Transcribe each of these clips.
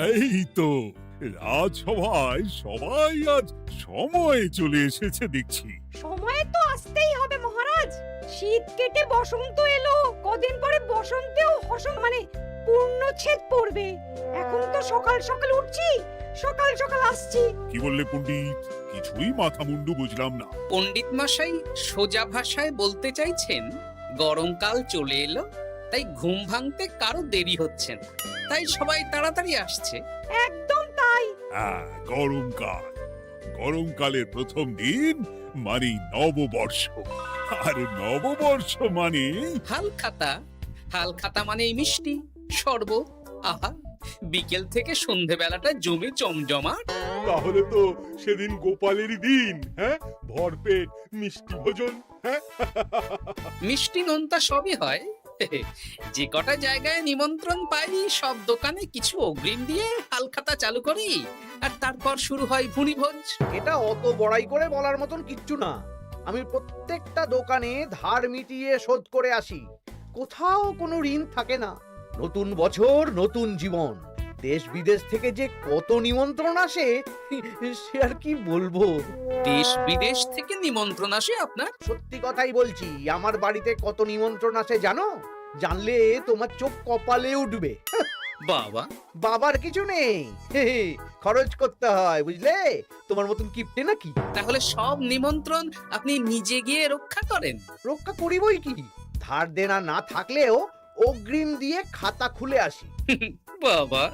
এই তো রাজসভায় সবাই আজ সময়ে চলে এসেছে দেখছি। সময়ে তো আসতেই হবে মহারাজ। শীত কেটে বসন্ত এলো, কদিন পরে বসন্তেও পূর্ণচ্ছেদ পড়বে। এখন তো সকাল সকাল উঠছি, সকাল সকাল আসছি। কি বললে পণ্ডিত? কিছুই মাথা মুন্ডু বুঝলাম না। পণ্ডিত মশাই সোজা ভাষায় বলতে চাইছেন গরমকাল চলে এলো, তাই ঘুম ভাঙতে কারো দেরি হচ্ছে না, তাই সবাই তাড়াতাড়ি আসছে। একদম তাই। হ্যাঁ, গরমকাল। গরমকালের প্রথম দিন মানে নববর্ষ, আর নববর্ষ মানে হালখাতা, হালখাতা মানে মিষ্টি শরবত। আহা, বিকেল থেকে সন্ধেবেলাটা জমে জমজমাট। তাহলে তো সেদিন গোপালেরই দিন, হ্যাঁ? ভরপেট মিষ্টি ভোজন, হ্যাঁ? মিষ্টি নোনতা সবই হয়। যে কটা জায়গায় নিমন্ত্রণ পাই সব দোকানে কিছু অগ্রিম দিয়ে হালখাতা চালু করি, আর তারপর শুরু হয় ভুনিভোজ। এটা অত বড়াই করে বলার মতন কিচ্ছু না। আমি প্রত্যেকটা দোকানে ধার মিটিয়ে শোধ করে আসি, কোথাও কোনো ঋণ থাকে না। নতুন বছর নতুন জীবন, দেশ বিদেশ থেকে যে কত নিমন্ত্রণ আসে সে আর কি বলবো। দেশ বিদেশ থেকে নিমন্ত্রণ আসে আপনার? সত্যি কথাই বলছি, আমার বাড়িতে কত নিমন্ত্রণ আসে জানো? জানলে তোমার চোখ কপালে উঠবে। বাবা, বাবার কিছু নেই, খরচ করতে হয় বুঝলে, তোমার মতন কিপটে নাকি। তাহলে সব নিমন্ত্রণ আপনি নিজে গিয়ে রক্ষা করেন? রক্ষা করিবই কি, ধার দেনা না থাকলেও অগ্রিম দিয়ে খাতা খুলে আসি। বাবা,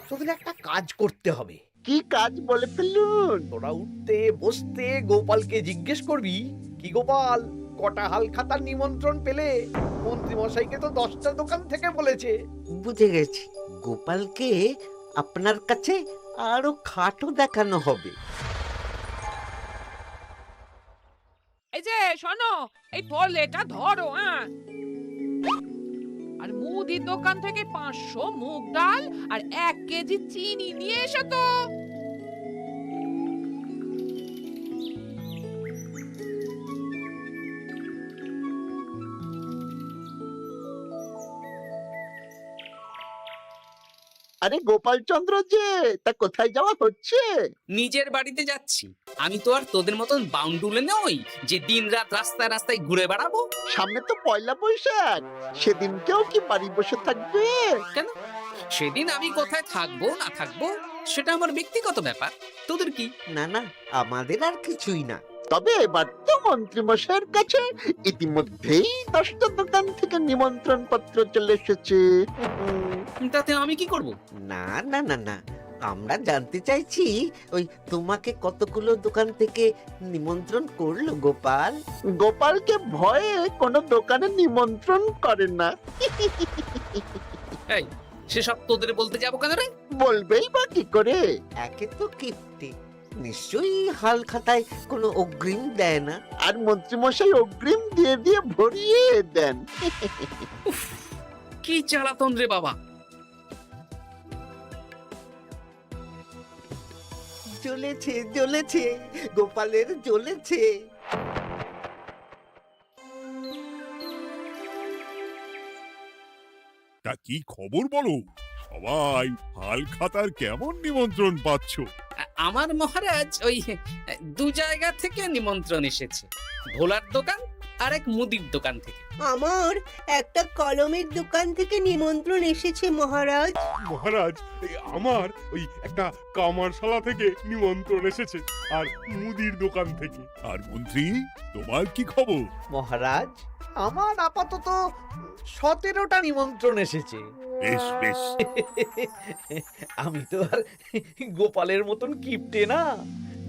তোদের একটা কাজ করতে হবে। কি কাজ বলে ফেলুন? তোরা উঠতে বসতে গোপালকে জিজ্ঞেস করবি, কি গোপাল, কটা হালখাতার নিমন্ত্রণ পেলে? মন্ত্রী মশাইকে তো 10টা দোকান থেকে বলেছে। বুঝে গেছি, গোপালকে আপনার কাছে আরো খাটো দেখানো হবে। এই যে শোনো, এই ফলেটা ধরো, হ্যাঁ? আর মুদির দোকান থেকে 500 মুগ ডাল আর 1 কেজি চিনি নিয়ে এসো তো। আরে গোপাল চন্দ্র যে, তা কোথায় যাওয়া হচ্ছে? নিজের বাড়িতে যাচ্ছি। আমি তো আর তোদের মতন বাউন্ডুলে নই যে দিনরাত রাস্তায় রাস্তায় ঘুরে বেড়াবো। সামনে তো পয়লা বৈশাখ, সেদিন কেউ কি বাড়ি বসে থাকবে? কেন? সেদিন আমি কোথায় থাকবো না থাকবো সেটা আমার ব্যক্তিগত ব্যাপার, তোদের কি? না না, আমাদের আর কিছুই না। তবে এবার তো মন্ত্রী মশাইয়ের কাছে ইতিমধ্যেই 10টা দোকান থেকে নিমন্ত্রণ পত্র চলে এসেছে। তাতে আমি কি করব? না না না না, আমরা জানতে চাইছি ওই তোমাকে কতগুলো দোকান থেকে নিমন্ত্রণ করলো গোপাল? গোপালকে ভয়ে কোনো দোকানে নিমন্ত্রণ করে না। এই, সেসব তোদের বলতে যাবো কেন রে? বলবেই বা কি করে? একে তো কিপ্টে, নিশ্চয়ই হাল খাতায় কোনো অগ্রিম দেয় না, আর মন্ত্রী মশাই অগ্রিম দিয়ে দিয়ে ভরিয়ে দেন। কি জ্বালাতন রে বাবা! জ্বলেছে জ্বলেছে, গোপালের জ্বলেছে। তা কি খবর বলো? সবাই হালখাতার কেমন নিমন্ত্রণ পাচ্ছ? আমার মহারাজ ওই 2 জায়গা থেকে নিমন্ত্রণ এসেছে, ভোলার দোকান আর এক মুদির দোকান থেকে। আমার একটা কলমের দোকান থেকে নিমন্ত্রণ এসেছে মহারাজ। মহারাজ, আমার ওই একটা কামারশালা থেকে নিমন্ত্রণ এসেছে, আর মুদির দোকান থেকে। আর মন্ত্রী, তোমার কি খবর? মহারাজ, আমার আপাতত 17টা নিমন্ত্রণ এসেছে। বেশ বেশ। আমি তো আর গোপালের মতন কিপটে না,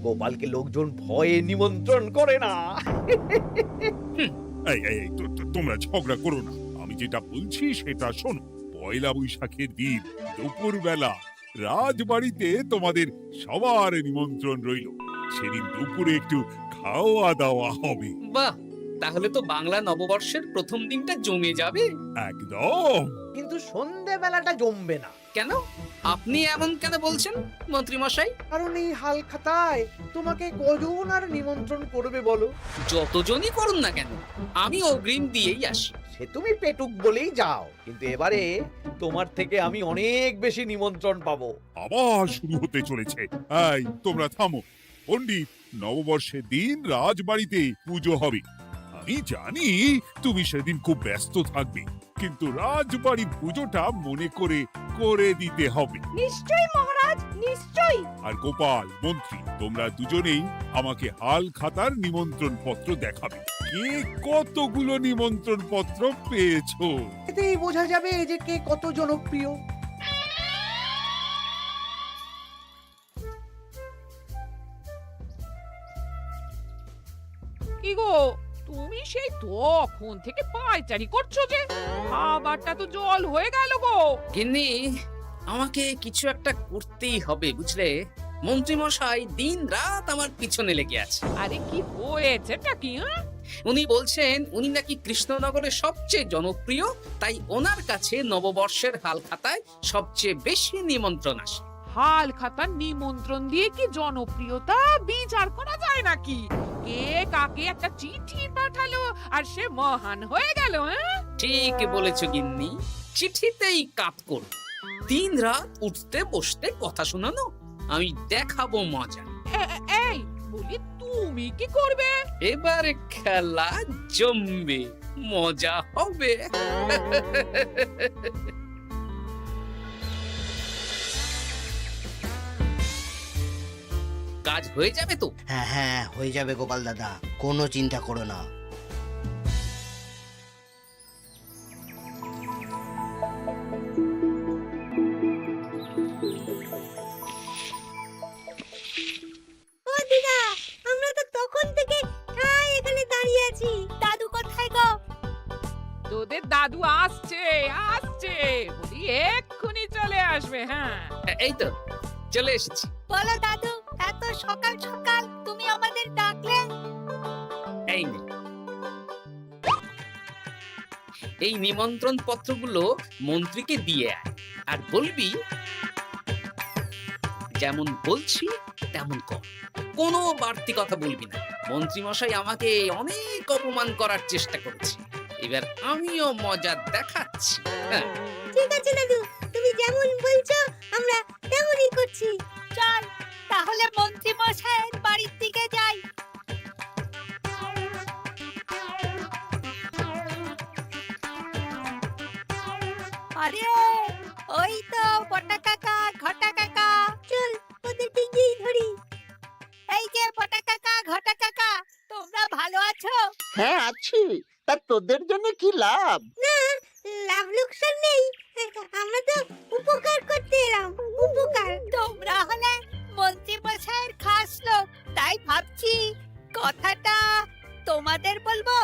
গোপালকে লোকজন ভয়ে নিমন্ত্রণ করে না। এই এই এই, তোমরা ঝগড়া করো না। আমি যেটা বলছি সেটা শোনো। পয়লা বৈশাখের দিন দুপুরবেলা রাজবাড়িতে তোমাদের সবার নিমন্ত্রণ রইল। সেদিন দুপুরে একটু খাওয়া দাওয়া হবে। বাহ, তাহলে তো বাংলা নববর্ষের প্রথম দিনটা জমে যাবে। একদম। কিন্তু সন্ধেবেলাটা জমবে না, কেন? আপনি এমন কেন বলছেন মন্ত্রী মশাই? কারণ এই হাল খাতায় তোমাকে কজন আর নিমন্ত্রণ করবে বলো? যতজনই করুন না কেন, আমি অগ্রিম দিয়েই আসি। সে তুমি পেটুক বলেই যাও, কিন্তু এবারে তোমার থেকে আমি অনেক বেশি নিমন্ত্রণ পাবো। আবার শুরু হতে চলেছে। এই তোমরা থামো। পণ্ডিত, নববর্ষের দিন রাজবাড়িতে পুজো হবে। আমি জানি তুমি সেদিন খুব ব্যস্ত থাকবে, কিন্তু রাজবাড়ির পুজোটা মনে করে করে দিতে হবে। নিশ্চয়ই মহারাজ, নিশ্চয়ই। আর গোপাল, মন্ত্রী, তোমরা দুজনেই আমাকে হাল খাতার নিমন্ত্রণ পত্র দেখাবে। কে কতগুলো নিমন্ত্রণ পত্র পেয়েছো? এতেই বোঝা যাবে যে কে কত জনপ্রিয়। কি গো, তুমি সেই তখন থেকে পায়চারি করছো যে? খাবারটা তো জল হয়ে গেল গো। গিন্নি, আমাকে কিছু একটা করতেই হবে বুঝলে। মন্ত্রী মশাই দিন রাত আমার পিছনে লেগে আছে। আরে কি হয়েছেটা কি? উনি বলছেন উনি নাকি কৃষ্ণনগরের সবচেয়ে জনপ্রিয়, তাই ওনার কাছে নববর্ষের হাল খাতায় সবচেয়ে বেশি নিমন্ত্রণ আসে। হাল খাতার নিমন্ত্রণ দিয়ে কি জনপ্রিয়তা বিচার করা যায় নাকি? কে কাকে একটা চিঠি পাঠালো আর সে মহান হয়ে গেল? ঠিক বলেছ গিন্নি, চিঠিতেই কাপ করো। দিন রাত উঠতে বসতে কথা শোনানো, আমি দেখাবো মজা। এই বলি, তুমি কি করবে? এবার খেলা জমবে, মজা হবে। কাজ হয়ে যাবে তো? হ্যাঁ হ্যাঁ, হয়ে যাবে গোপাল দাদা, কোনো চিন্তা করো না। ও দিদা, আমরা তো তখন থেকে এখানে দাঁড়িয়ে আছি। দাদু কোথায় গো? তোদের দাদু আসছে আসছে, বলি এক্ষুনি চলে আসবে। হ্যাঁ, এই তো চলে এসেছি। বলো দাদু, এত সকাল সকাল তুমি আমাদের ডাকলে? এই নে, এই নিমন্ত্রণ পত্রগুলো মন্ত্রীকে দিয়ে আয়, আর বলবি যেমন বলছি তেমন কর, কোনো বাড়তি কথা বলবি না। মন্ত্রী মশাই আমাকে অনেক অপমান করার চেষ্টা করেছে, এবার আমিও মজা দেখাচ্ছি। হ্যাঁ, ঠিক আছে দাদু, তুমি যেমন বলছো আমরা তেমনই করছি। চল তাহলে মন্ত্রী মশাইয়ের বাড়ির দিকে যাই। আরে ওই তো বটা কাকা, ঘটা কাকা, চল ওদেরকে গিয়ে ধরি। এই যে বটা কাকা, ঘটা কাকা, তোমরা ভালো আছো? হ্যাঁ আছি। তা তোদের জন্য কি লাভ? না, লাভ লোকসান নেই, আমরা তো উপকার করতে এলাম। উপকার? তোমরা হলে মন্ত্রী মশাইয়ের খাস লোক, তাই ভাবছি কথাটা তোমাদের বলবো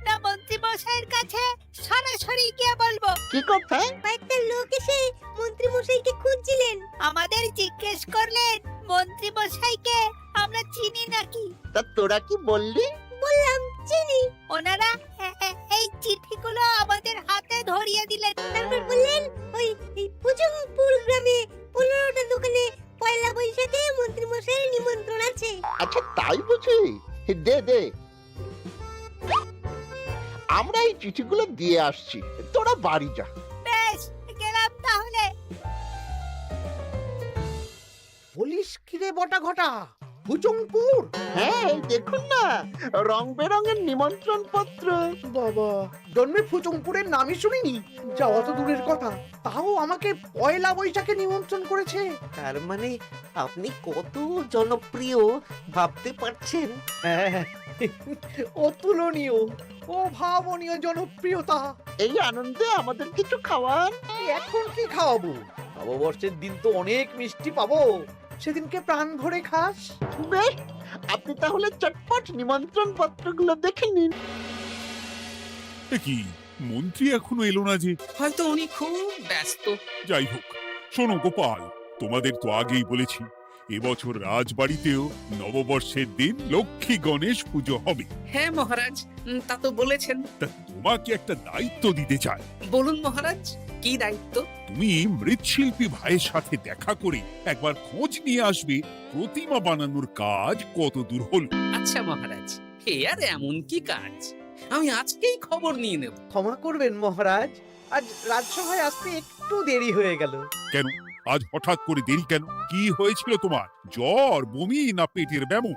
না মন্ত্রী মশাইয়ের কাছে সরাসরি গিয়ে বলবো। কি কথা? কয়েকটা লোক এসে মন্ত্রী মশাইকে খুঁজছিলেন, আমাদের জিজ্ঞেস করলেন মন্ত্রী মশাইকে আমরা চিনি নাকি। তা তোরা কি বললি? বললাম চিনি। ওনারা এই চিঠিগুলো আমাদের হাতে ধরিয়ে দিলেন, তারপর বললেন ওই পুজংপুর গ্রামে 15টা দোকানে পয়লা বৈশাখে মন্ত্রী মশাইয়ের নিমন্ত্রণ আছে। আচ্ছা তাই বুঝি? দে দে, আমরা এই চিঠিগুলো দিয়ে আসছি, তোরা বাড়ি যা। বেশ, গেলাম তাহলে। বলিস কিরে বটা ঘটা, ভুজংপুর? হ্যাঁ এই দেখুন না, রং বেরঙের নিমন্ত্রণ পত্র। বাবা, জন্মে ফুচুংপুরের নামই শুনিনি, যাওয়া তো দূরের কথা, তাও আমাকে পয়লা বৈশাখে নিমন্ত্রণ করেছে। তার মানে আপনি কত জনপ্রিয় ভাবতে পারছেন? হ্যাঁ, অতুলনীয়, অভাবনীয় জনপ্রিয়তা। এই আনন্দে আমাদের কিছু খাওয়ান। এখন কি খাওয়াবো? নববর্ষের দিন তো অনেক মিষ্টি পাবো, সেদিনকে প্রাণ ভরে খাস। বেশ, আপনি তাহলে চটপট নিমন্ত্রণ পত্রগুলো দেখে নিন। এ কি, মন্ত্রী এখনো এলো না যে? হয়তো উনি খুব ব্যস্ত। যাই হোক, শোনো গোপাল, তোমাদের তো আগেই বলেছি এবছর রাজবাড়িতেও নববর্ষের দিন লক্ষ্মী গণেশ পুজো হবে। হ্যাঁ মহারাজ, তা তো বলেছেন। তা তোমাকে একটা দায়িত্ব দিতে চাই। বলুন মহারাজ, কি দায়িত্ব? তুমি মৃৎশিল্পী ভাইয়ের সাথে দেখা করে একবার খোঁজ নিয়ে আসবে প্রতিমা বানানোর কাজ কত দূর হলো। আচ্ছা মহারাজ, হে আর এমন কি কাজ, আমি আজকেই খবর নিয়ে নেব। ক্ষমা করবেন মহারাজ, আজ রাজসভায় আসতে একটু দেরি হয়ে গেল। কেন আজ হঠাৎ করে দেরি কেন? কি হয়েছিল তোমার? জ্বর, বমি না পেটের ব্যামো?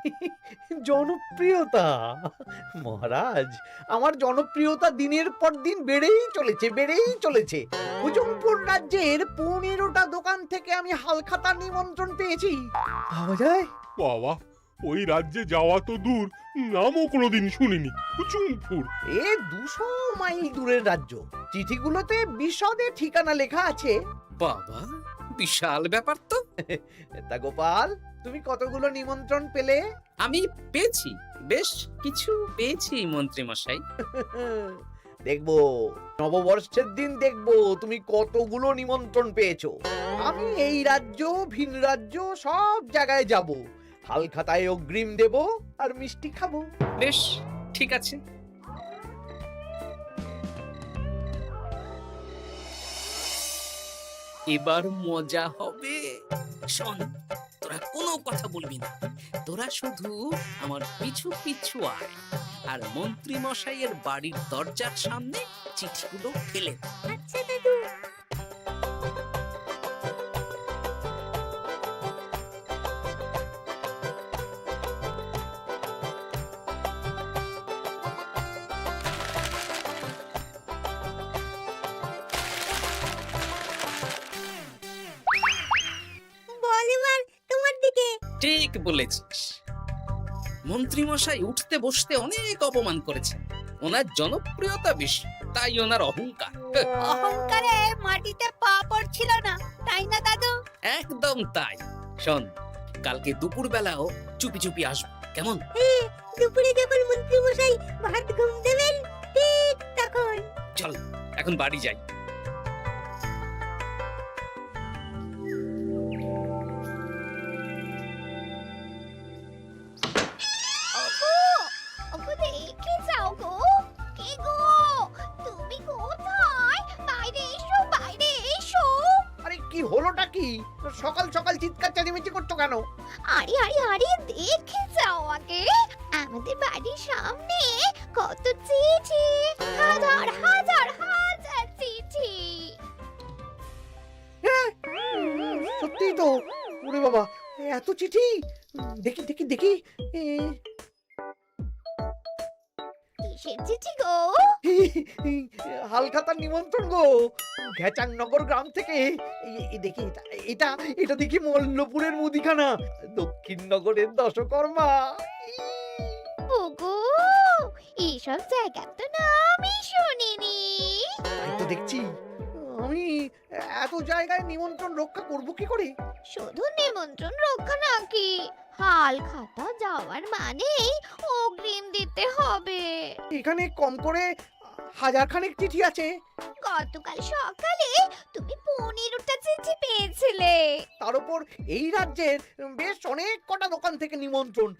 জনপ্রিয়তা মহারাজ, আমার জনপ্রিয়তা দিনের পর দিন বেড়েই চলেছে। হুজুমপুর রাজ্যের 15টা দোকান থেকে আমি হালখাতার নিমন্ত্রণ পেয়েছি। ভাবা যায়? বাবা, ওই রাজ্যে যাওয়া তো দূর, নামও কোনোদিন শুনিনি। হুজুমপুর। এ 200 মাইল দূরের রাজ্য। চিঠিগুলোতে বিশদে ঠিকানা লেখা আছে। বাবা, বিশাল ব্যাপার তো। তা গোপাল, তুমি কতগুলো নিমন্ত্রণ পেলে? আমি পেয়েছি, বেশ কিছু পেয়েছি মন্ত্রী মশাই। দেখবো নববর্ষের দিন দেখবো তুমি কতগুলো নিমন্ত্রণ পেয়েছো। আমি এই রাজ্য ভিন রাজ্য সব জায়গায় যাব, হালখাতায় অগ্রিম দেব আর মিষ্টি খাবো। বেশ, ঠিক আছে। এবার মজা হবে। শোন, তোরা কোনো কথা বলবি না, তোরা শুধু আমার পিছু পিছু আয় আর মন্ত্রী মশাইয়ের বাড়ির দরজার সামনে চিঠিগুলো ফেলে দে। আচ্ছা দাদু। বল এবার তোমার দিকে। ঠিক বলেছিস, মন্ত্রী মশাই উঠতে বসতে অনেক অপমান করেছেন। ওনার জনপ্রিয়তা বেশি, তাই ওনার অহংকার। অহংকারে মাটিতে পা পড়ছিল না, তাই না দাদু? একদম তাই। শোন, কালকে দুপুর বেলাও চুপি চুপি আসবো, কেমন? দুপুরে যখন মন্ত্রী মশাই ভাত ঘুম দেবেন ঠিক তখন। চল এখন বাড়ি যাই। দেখে যাও গো। কে গো? তুমি কোথায়? বাইরে এসো, বাইরে এসো। আরে কি হলোটা কি? সকাল সকাল চিৎকার চেঁচামেচি করছো কেন? আরে আরে আরে, দেখে যাও আগে। আমাদের বাড়ির সামনে কত চিঠি, হাজার হাজার হাজার চিঠি। সত্যি তো। ওরে বাবা, এত চিঠি! দেখি দেখি দেখি। কিসের চিঠি গো? হালখাতার নিমন্ত্রণ গো, ঘেচাংনগর গ্রাম থেকে। দেখি এটা এটা দেখি মল্লপুরের মুদিখানা, দক্ষিণনগরের দশকর্মা। ওগো, এইসব জায়গা তো নামই শুনিনি। তাই তো দেখছি। আমি এত জায়গায় নিমন্ত্রণ রক্ষা করব কি করে? শুধু নিমন্ত্রণ রক্ষা নাকি, হালখাতা যাওয়ার মানেই অগ্রিম দিতে হবে। এখানে কম করে 1000 খানেক চিঠি আছে। গতকাল সকালে তুমি 15টা চিঠি পেয়েছিলে। তার উপর এই রাজ্যের বেশ অনেক কটা দোকান থেকে নিমন্ত্রণ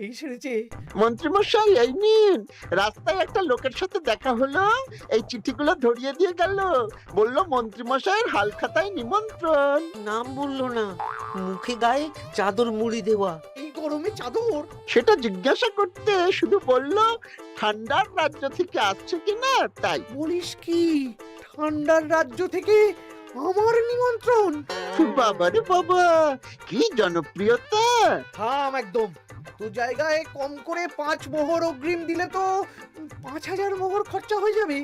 এই সেরেছে। মন্ত্রীমশাই, এই নিন। রাস্তায় একটা লোকের সাথে দেখা হলো, এই চিঠিগুলো ধরিয়ে দিয়ে গেল। বলল মন্ত্রীমশাইয়ের হালখাতায় নিমন্ত্রণ। নাম বললো না, মুখে গায়ে চাদর মুড়ি দেওয়া। এই গরমে চাদর? সেটা জিজ্ঞাসা করতে শুধু বলল ঠান্ডার রাজ্য থেকে আসছে কিনা তাই। বলিস কি? ঠান্ডার রাজ্য থেকে আমার নিমন্ত্রণ? বাবারে বাবা, কি জনপ্রিয়তা! থাম একদম। তো জায়গায় কম করে 5 মোহর অগ্রিম দিলে তো 5000 মোহর খরচা হয়ে যাবে।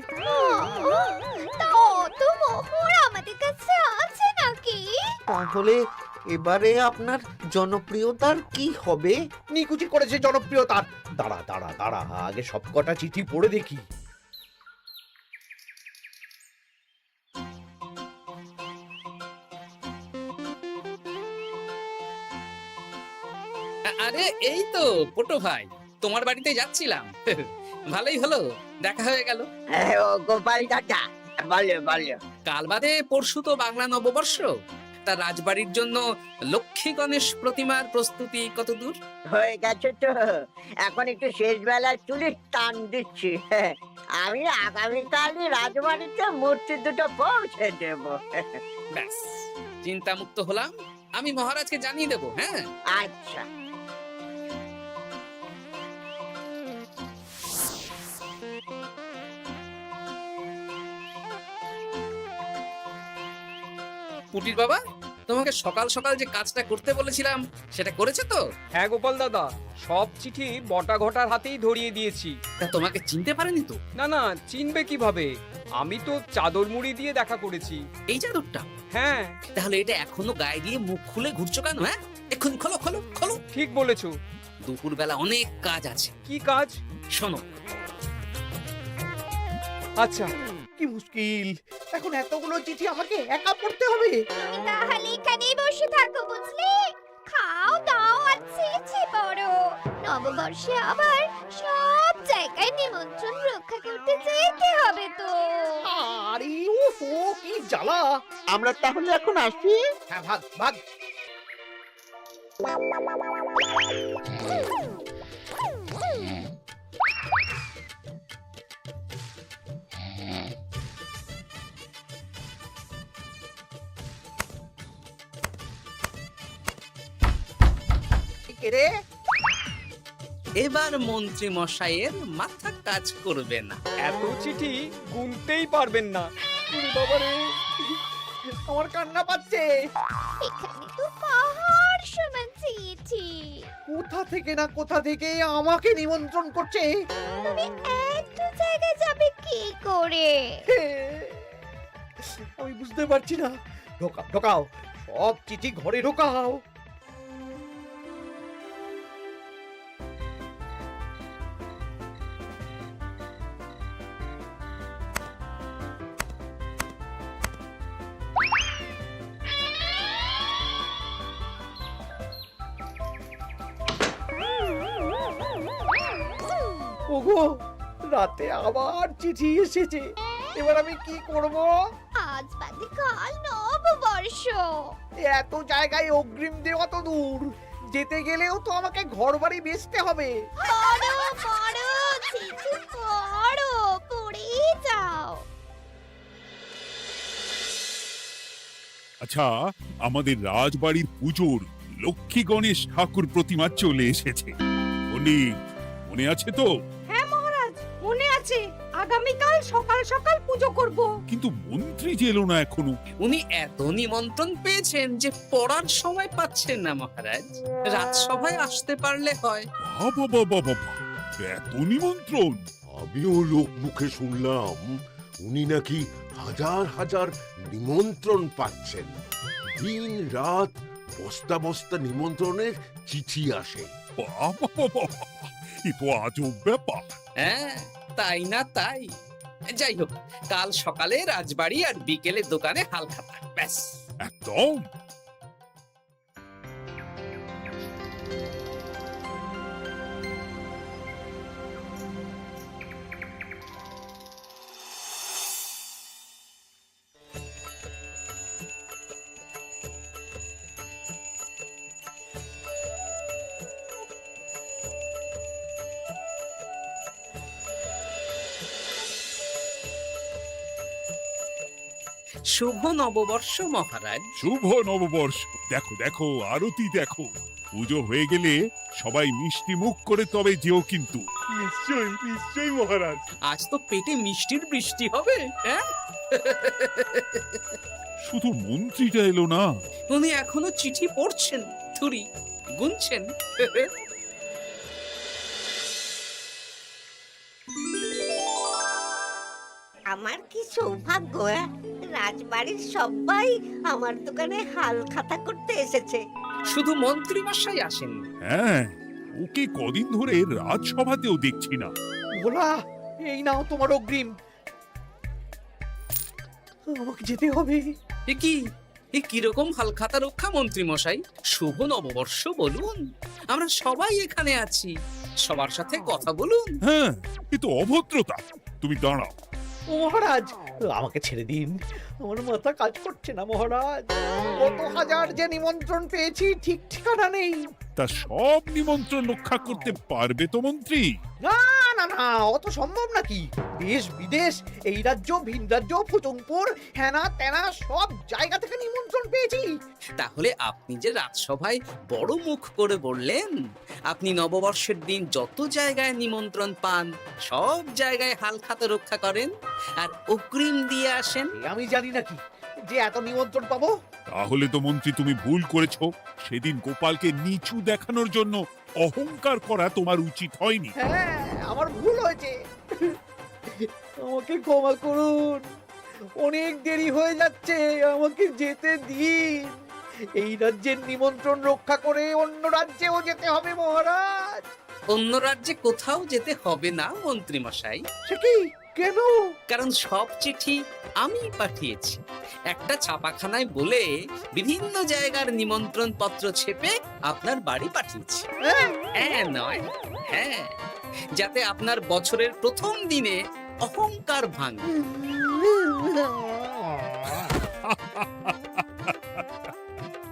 তা অত মোহর আমাদের কাছে আছে নাকি? তাহলে এবারে আপনার জনপ্রিয়তার কি হবে? নিকুচি করেছে জনপ্রিয়তার। দাঁড়া দাঁড়া দাঁড়া, আগে সবকটা চিঠি পড়ে দেখি। আরে এই তো পটু ভাই, তোমার বাড়িতে যাচ্ছিলাম। ভালোই হলো, দেখা হয়ে গেল। গোপাল দাদা, বলো বলো। কাল বাদে পরশু তো বাংলা নববর্ষ, তা রাজবাড়ির জন্য লক্ষ্মী গণেশ প্রতিমার প্রস্তুতি কত দূর? হয়ে গেছে তো, এখন একটু শেষ বেলার চুলি টান দিচ্ছি। আমি আগামীকালই রাজবাড়িতে মূর্তি দুটো পৌঁছে দেব। ব্যাস, চিন্তা মুক্ত হলাম। আমি মহারাজকে জানিয়ে দেবো। হ্যাঁ, আচ্ছা। পুটির বাবা, তোমাকে সকাল সকাল যে কাজটা করতে বলেছিলাম সেটা করেছে তো? হ্যাঁ গোপাল দাদা, সব চিঠি বটা ঘটার হাতেই ধরিয়ে দিয়েছি। তা তোমাকে চিনতে পারেনি তো? না না, চিনবে কিভাবে? আমি তো চাদর মুড়ি দিয়ে দেখা করেছি। এই চাদরটা? হ্যাঁ, তাহলে এটা এখনো গায়ে দিয়ে মুখ খুলে ঘুরছো কেন? হ্যাঁ, এক্ষুনি খোলো খোলো খোলো। ঠিক বলেছো। দুপুরবেলা অনেক কাজ আছে। কি কাজ? শোনো। আচ্ছা। কি মুশকিল, এখন এতগুলো চিঠি আমাকে একা পড়তে হবে। তাহলে এখানেই বসে থাকো, বুঝলে? খাও দাও আর চেয়েছে বড়। নববর্ষে আবার সব জায়গায় নিমন্ত্রণ রক্ষা করতে যেতে হবে তো। আরে উফ, ও কি জ্বালা। আমরা তাহলে এখন আসি। হ্যাঁ, ভাগ ভাগ। কে রে? এবার মন্ত্রী মশাইয়ের মাথা কাজ করবে না। এত চিঠি গুনতেই পারবেন না। ওরে বাবা রে, আমার কান্না পাচ্ছে। এখানে তো পাহাড় সমান চিঠি। কোথা থেকে না কোথা থেকে আমাকে নিমন্ত্রণ করছে। তুমি এত জায়গায় যাবে কি করে? আমি বুঝতে পারছি না। ঢোকাও ঢোকাও, সব চিঠি ঘরে ঢোকাও। ওগো, রাতে আবার চিঠি এসেছে। এবার আমি কি করব? আজ বাদে কাল নববর্ষ। এত জায়গায় অগ্রিম দেওয়া তো দূর, যেতে গেলেও তো আমাকে ঘর বাড়ি বেচতে হবে। বড় বড় চিঠি পড়ো, পড়েই যাও। আচ্ছা, আমাদের রাজবাড়ির পুজোর লক্ষ্মী গণেশ ঠাকুর প্রতিমা চলে এসেছে। পণ্ডিত, মনে আছে তো? হ্যাঁ মহারাজ, মনে আছে। আগামীকাল সকাল সকাল পুজো করব। কিন্তু মন্ত্রী যে এলো না এখনো। উনি এত নিমন্ত্রণ পেয়েছেন যে পড়ার সময় পাচ্ছেন না মহারাজ। রাজসভায় আসতে পারলে হয়। বাবা বাবা বাবা, এত নিমন্ত্রণ! আমিও লোক মুখে শুনলাম উনি নাকি হাজার হাজার নিমন্ত্রণ পাচ্ছেন। দিন রাত বস্তা বস্তা নিমন্ত্রণের চিঠি আসে। বাবা বাবা, এ তো আজব ব্যাপার। হ্যাঁ, তাই না তাই। যাই হোক, কাল সকালে রাজবাড়ি আর বিকেলে দোকানে হালখাতা। ব্যাস। একদম। শুভ নববর্ষ মহারাজ। শুভ নববর্ষ। দেখো দেখো, আরতি দেখো। পুজো হয়ে গেলে সবাই মিষ্টি মুখ করে তবে যেও কিন্তু। নিশ্চয়ই নিশ্চয়ই মহারাজ। আজ তো পেটে মিষ্টির বৃষ্টি হবে। হ্যাঁ, শুধু মন্ত্রীটা এলো না। উনি এখনো চিঠি পড়ছেন, থুরি গুনছেন। আমার কি সৌভাগ্য! রাজবাড়ির সবাই আমার দোকানে হাল খাতা করতে এসেছে। শুধু মন্ত্রী মশাই আসেন। হ্যাঁ, ওকে কদিন ধরে রাজসভাতেও দেখছি না। ভোলা, এই নাও তোমার অগ্রিম। আমাকে যেতে হবে। এ কিরকম হালখাতা রক্ষা মন্ত্রী মশাই? শুভ নববর্ষ বলুন, আমরা সবাই এখানে আছি। সবার সাথে কথা বলুন। হ্যাঁ, এ তো অভদ্রতা। তুমি দাঁড়াও। ও মহারাজ, আমাকে ছেড়ে দিন, আমার মাথা কাজ করছে না মহারাজ। কত হাজার যে নিমন্ত্রণ পেয়েছি ঠিক ঠিকানা নেই। তা সব নিমন্ত্রণ রক্ষা করতে পারবে তো মন্ত্রী? না না না, অত সম্ভব নাকি? দেশ বিদেশ, এই রাজ্য ভিন রাজ্য, ফুটুংপুর, হেনা তেনা সব জায়গা থেকে নিমন্ত্রণ পেয়েছি। তাহলে আপনি যে রাজসভায় বড় মুখ করে বললেন আপনি নববর্ষের দিন যত জায়গায় নিমন্ত্রণ পান সব জায়গায় হালখাতা রক্ষা করেন আর অগ্রিম দিয়ে আসেন। এ আমি জানি নাকি যে এত নিমন্ত্রণ পাবো? তাহলে তো মন্ত্রী তুমি ভুল করেছো। সেদিন গোপালকে নিচু দেখানোর জন্য অহংকার করা তোমার উচিত হয়নি। হ্যাঁ, আমার ভুল হয়েছে, আমাকে ক্ষমা করুন। অনেক দেরি হয়ে যাচ্ছে, আমাকে যেতে দিন। এই রাজ্যের নিমন্ত্রণ রক্ষা করে অন্য রাজ্যেও যেতে হবে মহারাজ। অন্য রাজ্যে কোথাও যেতে হবে না মন্ত্রী মশাই, সে কি? কেন? কারণ সব চিঠি আমি পাঠিয়েছি। একটা ছাপাখানায় বলে বিভিন্ন জায়গার নিমন্ত্রণ পত্র ছেপে আপনার বাড়ি পাঠিয়েছি। হ্যাঁ? হ্যাঁ নয় হ্যাঁ, যাতে আপনার বছরের প্রথম দিনে অহংকার ভাঙে।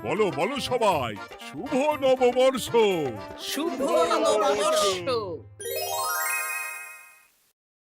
বলো বলো সবাই, শুভ নববর্ষ। শুভ নববর্ষ।